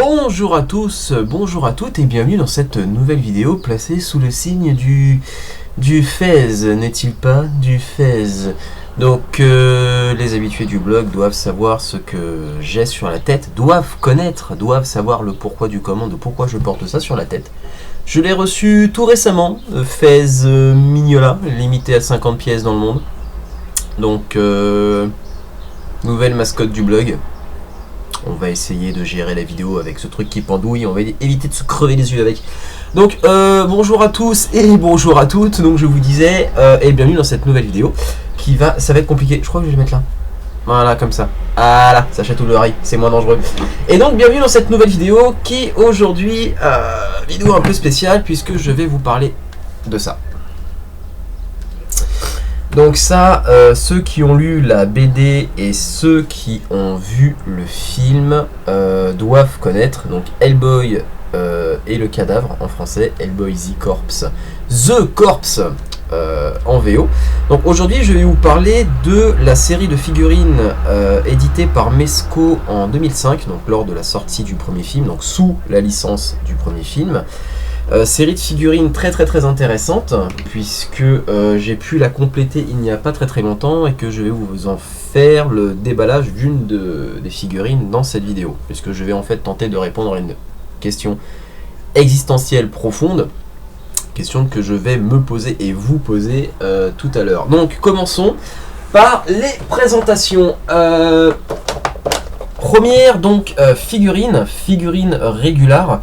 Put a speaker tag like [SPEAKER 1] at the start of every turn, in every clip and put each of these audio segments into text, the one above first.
[SPEAKER 1] Bonjour à tous, bonjour à toutes et bienvenue dans cette nouvelle vidéo placée sous le signe du Fez, n'est-il pas? Du Fez. Donc les habitués du blog doivent savoir ce que j'ai sur la tête, doivent connaître, doivent savoir le pourquoi du comment, de pourquoi je porte ça sur la tête. Je l'ai reçu tout récemment, Fez Mignola, limité à 50 pièces dans le monde. Donc nouvelle mascotte du blog. On va essayer de gérer la vidéo avec ce truc qui pendouille, on va éviter de se crever les yeux avec. Donc bonjour à tous et bonjour à toutes, donc je vous disais, et bienvenue dans cette nouvelle vidéo ça va être compliqué, je crois que je vais le mettre là. Voilà, comme ça. Voilà, ça chatouille l'oreille, c'est moins dangereux. Et donc bienvenue dans cette nouvelle vidéo qui aujourd'hui, vidéo un peu spéciale puisque je vais vous parler de ça. Donc ça, ceux qui ont lu la BD et ceux qui ont vu le film doivent connaître. Donc Hellboy et le cadavre en français, Hellboy The Corpse en VO. Donc aujourd'hui je vais vous parler de la série de figurines éditée par Mezco en 2005, donc lors de la sortie du premier film, donc sous la licence du premier film. Série de figurines très intéressante puisque j'ai pu la compléter il n'y a pas très longtemps et que je vais vous en faire le déballage d'une des figurines dans cette vidéo, puisque je vais en fait tenter de répondre à une question existentielle profonde, question que je vais me poser et vous poser tout à l'heure. Donc commençons par les présentations. Première donc figurine régulière.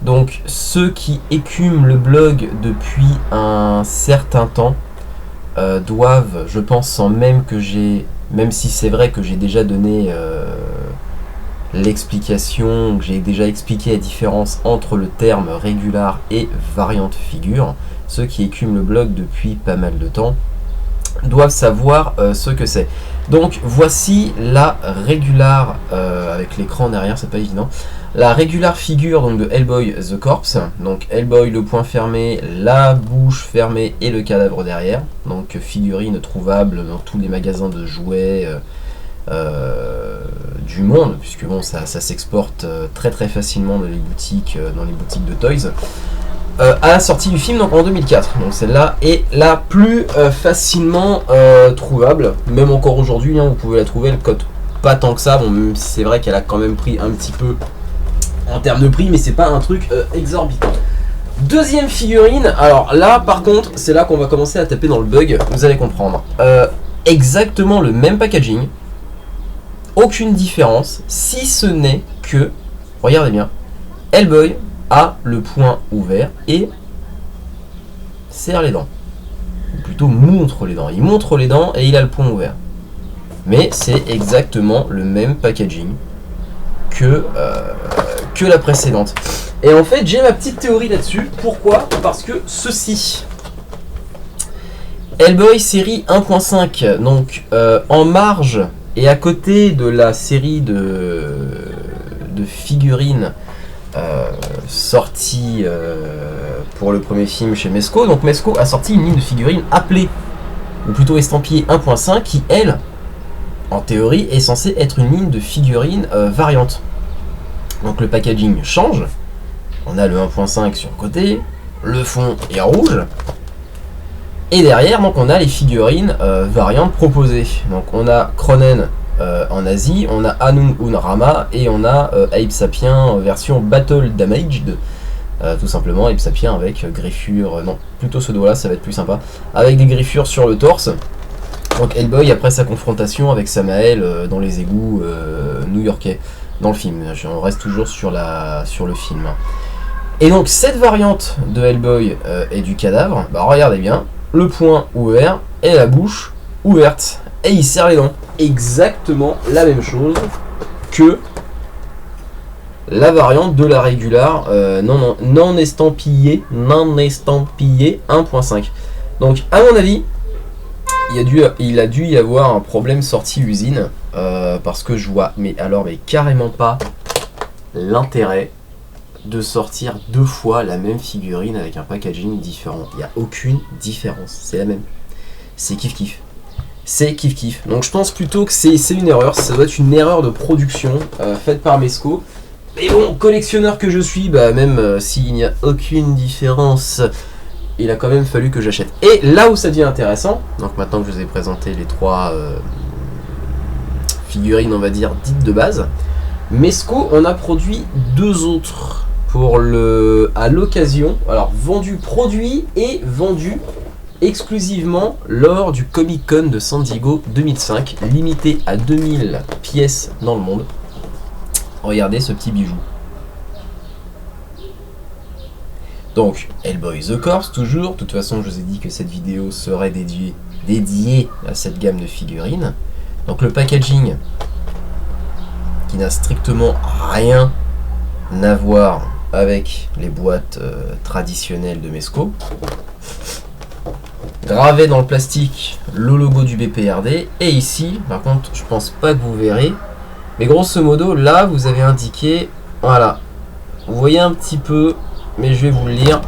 [SPEAKER 1] Donc ceux qui écument le blog depuis un certain temps doivent, je pense, sans même que même si c'est vrai que j'ai déjà donné l'explication, que j'ai déjà expliqué la différence entre le terme régular et variante figure, ceux qui écument le blog depuis pas mal de temps doivent savoir ce que c'est. Donc voici la régular, avec l'écran derrière, c'est pas évident. La régular figure donc de Hellboy The Corpse, donc Hellboy le poing fermé, la bouche fermée et le cadavre derrière, donc figurine trouvable dans tous les magasins de jouets du monde, puisque bon ça s'exporte très facilement dans les boutiques de toys. À la sortie du film donc en 2004, donc celle-là est la plus facilement trouvable, même encore aujourd'hui, hein, vous pouvez la trouver, elle coûte pas tant que ça, bon, même si c'est vrai qu'elle a quand même pris un petit peu en termes de prix, mais c'est pas un truc exorbitant. Deuxième figurine, alors là par contre c'est là qu'on va commencer à taper dans le bug, vous allez comprendre. Exactement le même packaging, aucune différence, si ce n'est que, regardez bien, Hellboy a le poing ouvert et serre les dents, ou plutôt montre les dents, il montre les dents et il a le poing ouvert, mais c'est exactement le même packaging que la précédente. Et en fait j'ai ma petite théorie là-dessus. Pourquoi? Parce que ceci, Hellboy série 1.5, donc en marge et à côté de la série de figurines sortie pour le premier film chez Mezco. Donc Mezco a sorti une ligne de figurines appelée, ou plutôt estampillée 1.5, qui elle, en théorie, est censée être une ligne de figurines variante. Donc le packaging change, on a le 1.5 sur le côté, le fond est rouge, et derrière donc on a les figurines variantes proposées. Donc on a Kronen en Asie, on a Anung Unrama et on a Ape Sapien version Battle Damaged, tout simplement Ape Sapien avec griffures, non plutôt ce doigt là ça va être plus sympa, avec des griffures sur le torse. Donc Hellboy après sa confrontation avec Samael dans les égouts new-yorkais dans le film, on reste toujours sur le film. Et donc cette variante de Hellboy et du cadavre, bah regardez bien, le poing ouvert et la bouche ouverte, et il serre les dents. Exactement la même chose que la variante de la régular non estampillée 1.5. Donc à mon avis il a dû y avoir un problème sortie usine, parce que je vois mais carrément pas l'intérêt de sortir deux fois la même figurine avec un packaging différent. Il n'y a aucune différence, c'est la même, c'est kiff. c'est kiff kiff. Donc je pense plutôt que c'est une erreur, ça doit être une erreur de production faite par Mezco, Mais bon, collectionneur que je suis, bah même s'il n'y a aucune différence, il a quand même fallu que j'achète. Et là où ça devient intéressant, donc maintenant que je vous ai présenté les 3 figurines, on va dire, dites de base, Mezco en a produit 2 autres pour à l'occasion, alors produits et vendus exclusivement lors du Comic Con de San Diego 2005, limité à 2000 pièces dans le monde. Regardez ce petit bijou. Donc, Hellboy The Corpse, toujours. De toute façon, je vous ai dit que cette vidéo serait dédiée à cette gamme de figurines. Donc, le packaging, qui n'a strictement rien à voir avec les boîtes traditionnelles de Mezco. Gravé dans le plastique, le logo du BPRD. Et ici, par contre, je pense pas que vous verrez. Mais grosso modo, là, vous avez indiqué, voilà, vous voyez un petit peu, mais je vais vous le lire,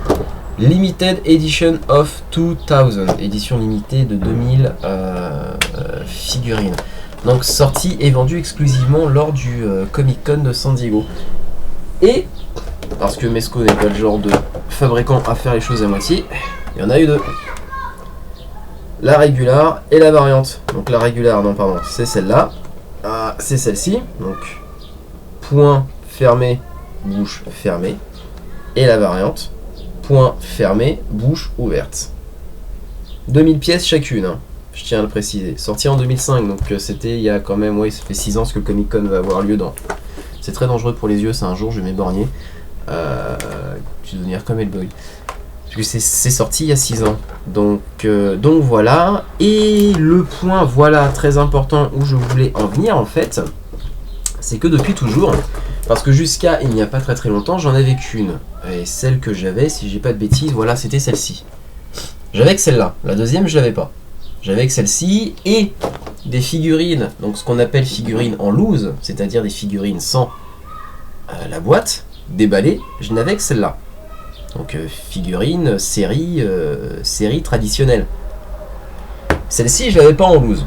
[SPEAKER 1] Limited Edition of 2000, édition limitée de 2000 figurines. Donc sortie et vendue exclusivement lors du Comic Con de San Diego. Et, parce que Mezco n'est pas le genre de fabricant à faire les choses à moitié, il y en a eu 2. La régular et la variante. Donc la régular, non pardon, c'est celle-là. C'est celle-ci, donc point fermé, bouche fermée, et la variante, point fermé, bouche ouverte. 2000 pièces chacune, hein, je tiens à le préciser. Sorti en 2005, donc c'était il y a quand même, ouais, ça fait 6 ans que le Comic Con va avoir lieu dans. C'est très dangereux pour les yeux, c'est un jour, je vais m'éborgner. Je vais devenir comme Hellboy. Parce que c'est sorti il y a 6 ans. Donc voilà. Et le point, voilà, très important où je voulais en venir en fait, c'est que depuis toujours, parce que jusqu'à il n'y a pas très longtemps, j'en avais qu'une. Et celle que j'avais, si j'ai pas de bêtises, voilà, c'était celle-ci. J'avais que celle-là. La deuxième, je l'avais pas. J'avais que celle-ci et des figurines, donc ce qu'on appelle figurines en loose, c'est-à-dire des figurines sans la boîte, déballées, je n'avais que celle-là. Donc figurine, série traditionnelle. Celle-ci, je l'avais pas en loose.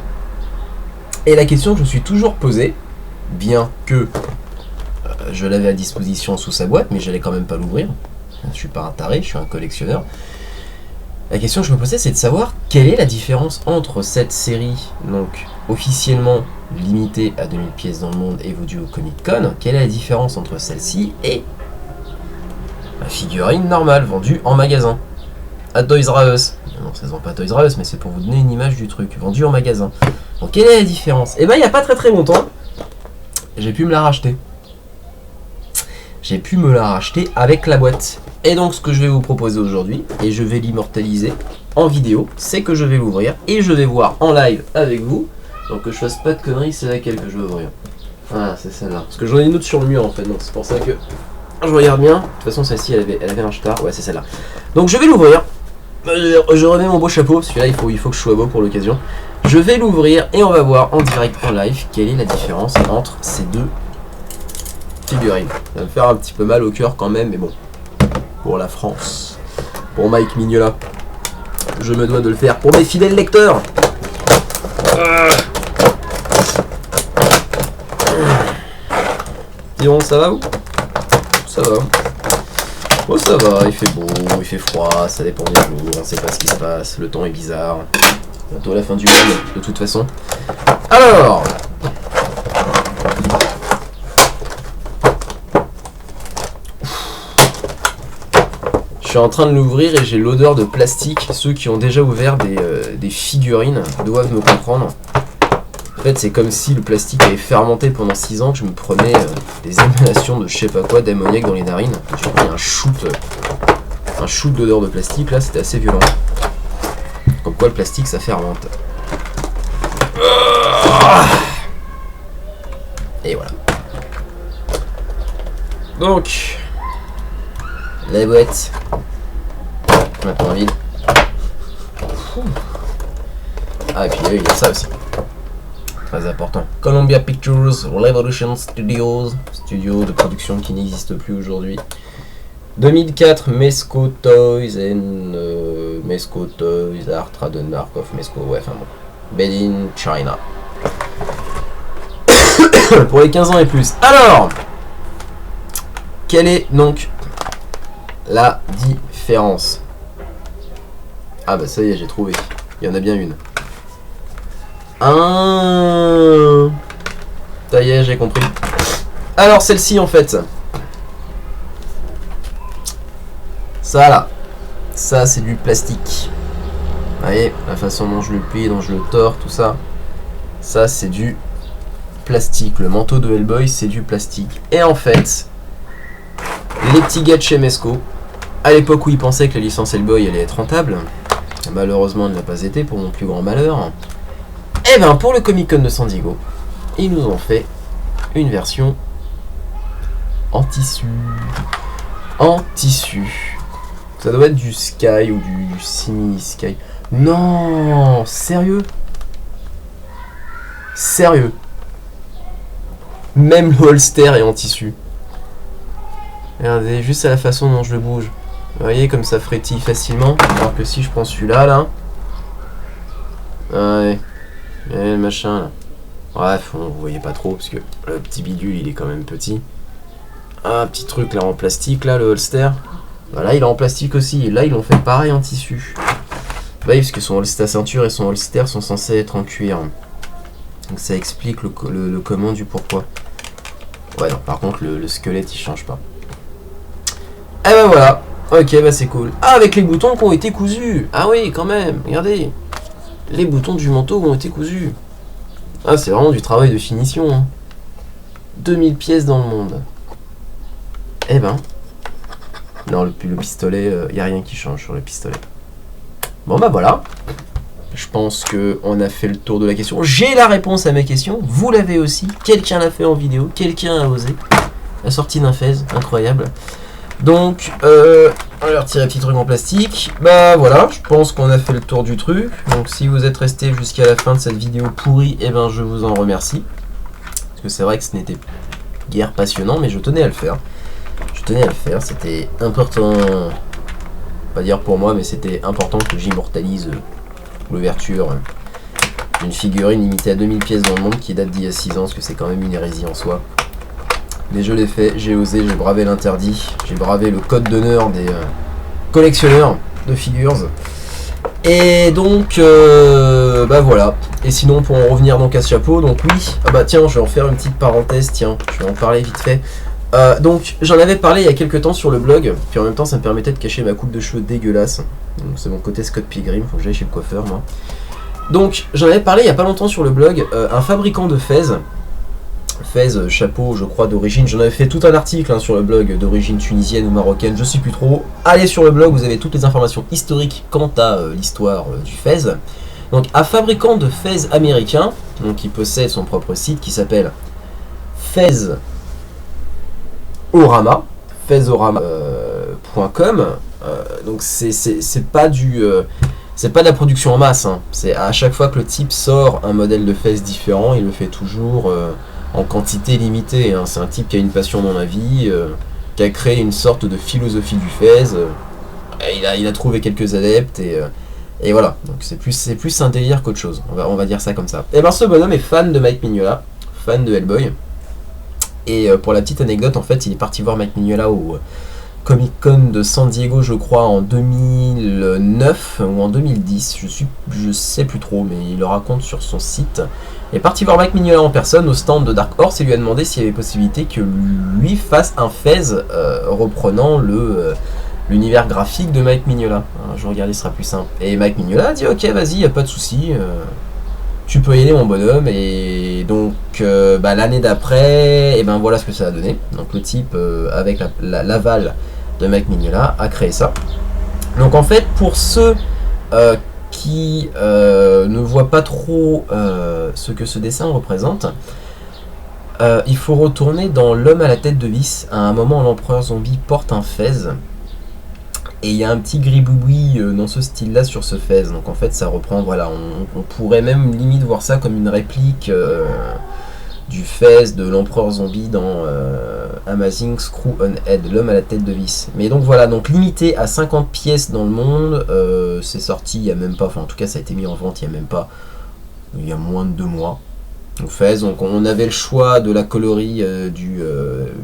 [SPEAKER 1] Et la question que je me suis toujours posée, bien que je l'avais à disposition sous sa boîte, mais j'allais quand même pas l'ouvrir. Je suis pas un taré, je suis un collectionneur. La question que je me posais, c'est de savoir quelle est la différence entre cette série, donc officiellement limitée à 2000 pièces dans le monde et vendue au Comic Con, quelle est la différence entre celle-ci et la figurine normale vendue en magasin à Toys R Us. Non, ça se vend pas à Toys R Us, mais c'est pour vous donner une image du truc, vendue en magasin. Donc quelle est la différence? Et ben il n'y a pas très longtemps, j'ai pu me la racheter. J'ai pu me la racheter avec la boîte. Et donc ce que je vais vous proposer aujourd'hui, et je vais l'immortaliser en vidéo, c'est que je vais l'ouvrir et je vais voir en live avec vous. Donc que je fasse pas de conneries, c'est laquelle que je vais ouvrir. Ah, c'est celle-là. Parce que j'en ai une autre sur le mur en fait, donc c'est pour ça que je regarde bien. De toute façon, celle-ci elle avait un star. Ouais, c'est celle-là. Donc je vais l'ouvrir. Je remets mon beau chapeau parce que là il faut que je sois beau pour l'occasion. Je vais l'ouvrir et on va voir en direct en live quelle est la différence entre ces deux figurines. Ça va me faire un petit peu mal au cœur quand même, mais bon. Pour la France, pour Mike Mignola, je me dois de le faire pour mes fidèles lecteurs. Sinon, ça va ou? Ça va. Bon, ça va, il fait beau, il fait froid, ça dépend des jours, on sait pas ce qui se passe, le temps est bizarre. Bientôt la fin du monde, de toute façon. Alors, je suis en train de l'ouvrir et j'ai l'odeur de plastique. Ceux qui ont déjà ouvert des figurines doivent me comprendre. En fait, c'est comme si le plastique avait fermenté pendant 6 ans, que je me prenais des émanations de je sais pas quoi, d'ammoniac dans les narines. J'ai pris un shoot d'odeur de plastique, là, c'était assez violent. Comme quoi le plastique, ça fermente. Et voilà. Donc, la boîte. Maintenant vide. Ah, et puis il y a ça aussi. Très important. Columbia Pictures, Revolution Studios, studio de production qui n'existe plus aujourd'hui. 2004, Mezco Toys and Mezco Toys Art Trademark of Mezco. Ouais, enfin bon. Made in China. Pour les 15 ans et plus. Alors, quelle est donc la différence? Ah bah ça y est, j'ai trouvé. Il y en a bien une. Ça y est, j'ai compris. Alors celle-ci en fait. Ça là. Ça c'est du plastique. Vous voyez, la façon dont je le plie, dont je le tords, tout ça. Ça c'est du plastique. Le manteau de Hellboy c'est du plastique. Et en fait, les petits gars de chez Mezco, à l'époque où ils pensaient que la licence Hellboy allait être rentable, malheureusement elle n'a pas été pour mon plus grand malheur. Et ben pour le Comic Con de San Diego, ils nous ont fait une version en tissu. En tissu. Ça doit être du Sky ou du Simi Sky. Non, sérieux? Sérieux? Même le holster est en tissu. Regardez, juste à la façon dont je le bouge. Vous voyez comme ça frétille facilement. Alors que si je prends celui-là, là. Ouais. Et le machin là. Bref, vous voyez pas trop parce que le petit bidule il est quand même petit. Un petit truc là en plastique là, le holster. Voilà, il est en plastique aussi. Et là ils l'ont fait pareil en tissu. Bah oui, parce que son holster ceinture et son holster sont censés être en cuir. Donc ça explique le comment du pourquoi. Ouais, non, par contre le squelette il change pas. Et ben voilà. Ok, bah c'est cool. Ah, avec les boutons qui ont été cousus. Ah oui, quand même. Regardez. Les boutons du manteau ont été cousus. Ah, c'est vraiment du travail de finition. Hein. 2000 pièces dans le monde. Eh ben. Non, le pistolet, il n'y a rien qui change sur le pistolet. Bon, bah voilà. Je pense qu'on a fait le tour de la question. J'ai la réponse à mes questions. Vous l'avez aussi. Quelqu'un l'a fait en vidéo. Quelqu'un a osé. La sortie d'un Fez. Incroyable. Donc, on va retirer un petit truc en plastique. Bah voilà, je pense qu'on a fait le tour du truc. Donc si vous êtes resté jusqu'à la fin de cette vidéo pourrie, eh ben je vous en remercie. Parce que c'est vrai que ce n'était guère passionnant, mais je tenais à le faire. Je tenais à le faire, c'était important. Pas dire pour moi, mais c'était important que j'immortalise l'ouverture d'une figurine limitée à 2000 pièces dans le monde qui date d'il y a 6 ans, parce que c'est quand même une hérésie en soi. Mais je l'ai fait, j'ai osé, j'ai bravé l'interdit, j'ai bravé le code d'honneur des collectionneurs de figures. Et donc, bah voilà. Et sinon, pour en revenir donc à ce chapeau, donc oui, ah bah tiens, je vais en faire une petite parenthèse, tiens, je vais en parler vite fait. Donc, j'en avais parlé il y a quelques temps sur le blog, puis en même temps, ça me permettait de cacher ma coupe de cheveux dégueulasse. Donc, c'est mon côté Scott Pilgrim, faut que j'aille chez le coiffeur, moi. Donc, j'en avais parlé il y a pas longtemps sur le blog, un fabricant de Fez, chapeau, je crois, d'origine. J'en avais fait tout un article sur le blog d'origine tunisienne ou marocaine, je sais plus trop. Allez sur le blog, vous avez toutes les informations historiques quant à l'histoire du Fez. Donc, un fabricant de Fez américain, donc qui possède son propre site qui s'appelle Fezorama, fezorama.com. Donc, c'est pas du. C'est pas de la production en masse. Hein. C'est à chaque fois que le type sort un modèle de Fez différent, il le fait toujours. En quantité limitée, hein. C'est un type qui a une passion dans la vie, qui a créé une sorte de philosophie du Fez, il a trouvé quelques adeptes, et voilà, donc c'est plus un délire qu'autre chose, on va dire ça comme ça. Et ben ce bonhomme est fan de Mike Mignola, fan de Hellboy, et pour la petite anecdote, en fait, il est parti voir Mike Mignola au Comic Con de San Diego, je crois, en 2009 ou en 2010, je sais plus trop, mais il le raconte sur son site. Il est parti voir Mike Mignola en personne au stand de Dark Horse et lui a demandé s'il y avait possibilité que lui fasse un Fez reprenant l'univers graphique de Mike Mignola. Alors, je vais regarder, ce sera plus simple. Et Mike Mignola a dit ok, vas-y, y a pas de souci, tu peux y aller mon bonhomme. Et donc l'année d'après, et ben voilà ce que ça a donné. Donc le type avec l'aval de Mike Mignola a créé ça. Donc en fait pour ceux qui ne voient pas trop ce que ce dessin représente, il faut retourner dans L'homme à la tête de vis. À un moment, l'empereur zombie porte un Fez et il y a un petit gribouillis dans ce style là sur ce Fez. Donc en fait ça reprend, voilà, on pourrait même limite voir ça comme une réplique du Fez de l'empereur zombie dans Amazing Screw on Head, l'homme à la tête de vis. Mais donc voilà, donc limité à 50 pièces dans le monde, c'est sorti il y a même pas, enfin en tout cas ça a été mis en vente il y a même pas, il y a moins de 2 mois. fez, donc on avait le choix de la coloris du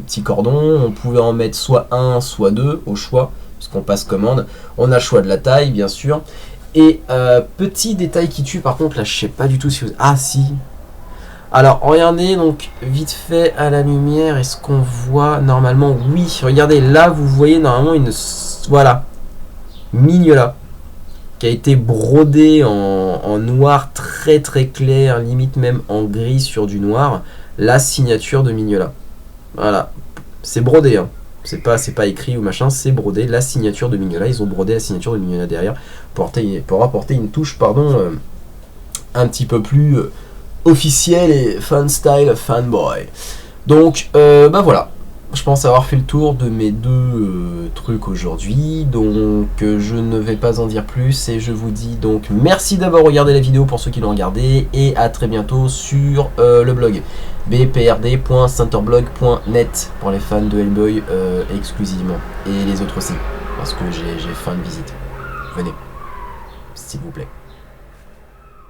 [SPEAKER 1] petit cordon, on pouvait en mettre soit un, soit deux au choix, puisqu'on passe commande. On a le choix de la taille, bien sûr. Et petit détail qui tue, par contre, là, je sais pas du tout si vous... Ah, si. Alors, regardez, donc, vite fait à la lumière, est-ce qu'on voit normalement? Oui, regardez, là, vous voyez normalement une... Voilà. Mignola. Qui a été brodée en noir très très clair, limite même en gris sur du noir. La signature de Mignola. Voilà. C'est brodé, hein. C'est pas écrit ou machin, c'est brodé. La signature de Mignola. Ils ont brodé la signature de Mignola derrière pour apporter une touche, pardon, un petit peu plus officielle et fan style, fanboy. Donc, bah voilà. Je pense avoir fait le tour de mes deux trucs aujourd'hui, donc je ne vais pas en dire plus et je vous dis donc merci d'avoir regardé la vidéo pour ceux qui l'ont regardé et à très bientôt sur le blog bprd.centerblog.net pour les fans de Hellboy exclusivement et les autres aussi parce que j'ai faim de visite. Venez, s'il vous plaît.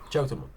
[SPEAKER 1] Ciao tout le monde.